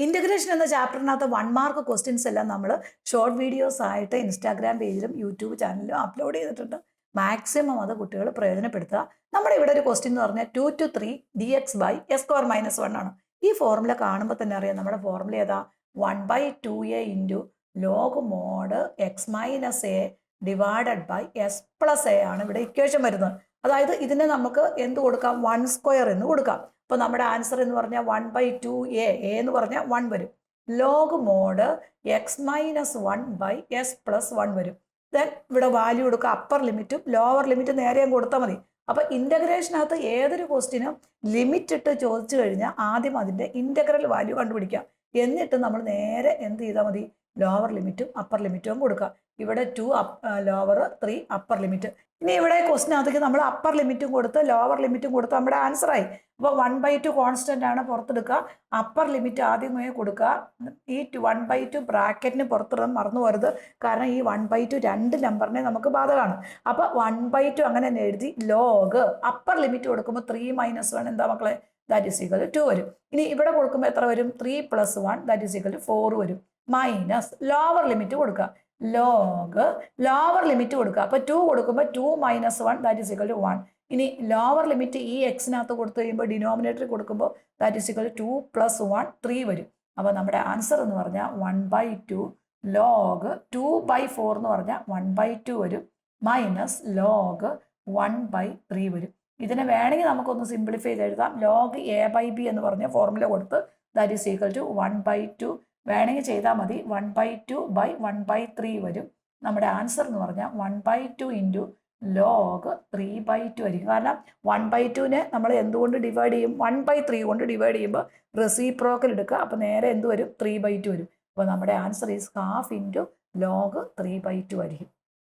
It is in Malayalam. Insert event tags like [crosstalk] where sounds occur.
ഇന്റഗ്രേഷൻ എന്ന ചാപ്റ്ററിനകത്ത് 1 മാർക്ക് ക്വസ്റ്റ്യൻസ് എല്ലാം നമ്മൾ ഷോർട്ട് വീഡിയോസ് ആയിട്ട് ഇൻസ്റ്റാഗ്രാം പേജിലും യൂട്യൂബ് ചാനലിലും അപ്ലോഡ് ചെയ്തിട്ടുണ്ട്. മാക്സിമം അത് കുട്ടികൾ പ്രയോജനപ്പെടുത്തുക. നമ്മുടെ ഇവിടെ ഒരു ക്വസ്റ്റ്യൻ എന്ന് പറഞ്ഞാൽ 2 to 3 dx/((( [unintelligible] ആണ്. ഈ ഫോർമുല കാണുമ്പോൾ തന്നെ അറിയാം നമ്മുടെ ഫോർമുല ഏതാ? 1/2a into log mod x minus a divided by s plus a ആണ് ഇവിടെ ഇക്വേഷൻ വരുന്നത്. അതായത് ഇതിനെ നമുക്ക് എന്ത് കൊടുക്കാം? 1² എന്ന് കൊടുക്കാം. അപ്പോൾ നമ്മുടെ ആൻസർ എന്ന് പറഞ്ഞാൽ 1/2a എന്ന് പറഞ്ഞാൽ 1 വരും. Log mod x minus 1/s+1 വരും. ദെൻ ഇവിടെ വാല്യൂ കൊടുക്കുക. അപ്പർ ലിമിറ്റും ലോവർ ലിമിറ്റും നേരെ കൊടുത്താൽ മതി. അപ്പോൾ ഇൻ്റഗ്രേഷനകത്ത് ഏതൊരു ക്വസ്റ്റിനും ലിമിറ്റ് ഇട്ട് ചോദിച്ചു കഴിഞ്ഞാൽ ആദ്യം അതിൻ്റെ ഇൻ്റഗ്രൽ വാല്യൂ കണ്ടുപിടിക്കാം. എന്നിട്ട് നമ്മൾ നേരെ എന്ത് ചെയ്താൽ മതി? ലോവർ ലിമിറ്റും അപ്പർ ലിമിറ്റും കൊടുക്കുക. ഇവിടെ 2 ലോവർ 3 അപ്പർ ലിമിറ്റ്. ഇനി ഇവിടെ ക്വസ്റ്റിനകത്തേക്ക് നമ്മൾ അപ്പർ ലിമിറ്റും കൊടുത്ത് ലോവർ ലിമിറ്റും കൊടുത്ത് നമ്മുടെ ആൻസറായി. അപ്പോൾ 1/2 കോൺസ്റ്റന്റ് ആണ് പുറത്തെടുക്കുക. അപ്പർ ലിമിറ്റ് ആദ്യമേ കൊടുക്കുക. ഈ 1/2 ബ്രാക്കറ്റിന് പുറത്തിടാൻ മറന്നു പോരുത്. കാരണം ഈ 1/2 രണ്ട് നമ്പറിനെ നമുക്ക് ബാധകമാണ്. അപ്പോൾ 1/2 അങ്ങനെ തന്നെ എഴുതി. ലോഗ് അപ്പർ ലിമിറ്റ് കൊടുക്കുമ്പോൾ 3 - 1 എന്താ മക്കളെ? ദാറ്റ് ഈസ് ഈക്വൽ ടു 2 വരും. ഇനി ഇവിടെ കൊടുക്കുമ്പോൾ എത്ര വരും? 3 + 1 ദാറ്റ് ഈസ് ഈക്വൽ ടു 4 വരും. മൈനസ് ലോവർ ലിമിറ്റ് കൊടുക്കുക. ലോഗ് ലോവർ ലിമിറ്റ് കൊടുക്കുക. അപ്പോൾ 2 കൊടുക്കുമ്പോൾ 2 - 1 ദാറ്റ് ഈസ് ഈക്വൽ ടു 1. ഇനി ലോവർ ലിമിറ്റ് ഈ എക്സിനകത്ത് കൊടുത്തു കഴിയുമ്പോൾ ഡിനോമിനേറ്ററിൽ കൊടുക്കുമ്പോൾ ദാറ്റ് ഈസ് ഈക്വൽ ടു 2 + 1 3 വരും. അപ്പോൾ നമ്മുടെ ആൻസർ എന്ന് പറഞ്ഞാൽ 1/2 ലോഗ് 2/4 എന്ന് പറഞ്ഞാൽ 1/2 വരും. മൈനസ് ലോഗ് 1/3 വരും. ഇതിനെ വേണമെങ്കിൽ നമുക്കൊന്ന് സിംപ്ലിഫൈ ചെയ്ത് എഴുതാം. ലോഗ് a/b എന്ന് പറഞ്ഞ ഫോർമുല കൊടുത്ത് ദാറ്റ് ഈസ് ഈക്വൽ ടു 1/2 വേണമെങ്കിൽ ചെയ്താൽ മതി. 1/2/1/3 വരും. നമ്മുടെ ആൻസർ എന്ന് പറഞ്ഞാൽ 1/2 ഇൻറ്റു ലോഗ് 3/2 ആയിരിക്കും. കാരണം 1/2നെ നമ്മൾ എന്തുകൊണ്ട് ഡിവൈഡ് ചെയ്യും? 1/3 കൊണ്ട് ഡിവൈഡ് ചെയ്യുമ്പോൾ റെസിപ്രോക്കൽ എടുക്കുക. അപ്പോൾ നേരെ എന്ത് വരും? 3/2 വരും. അപ്പോൾ നമ്മുടെ ആൻസർ ഈസ് 1/2 ഇൻറ്റു ലോഗ് 3/2 ആയിരിക്കും.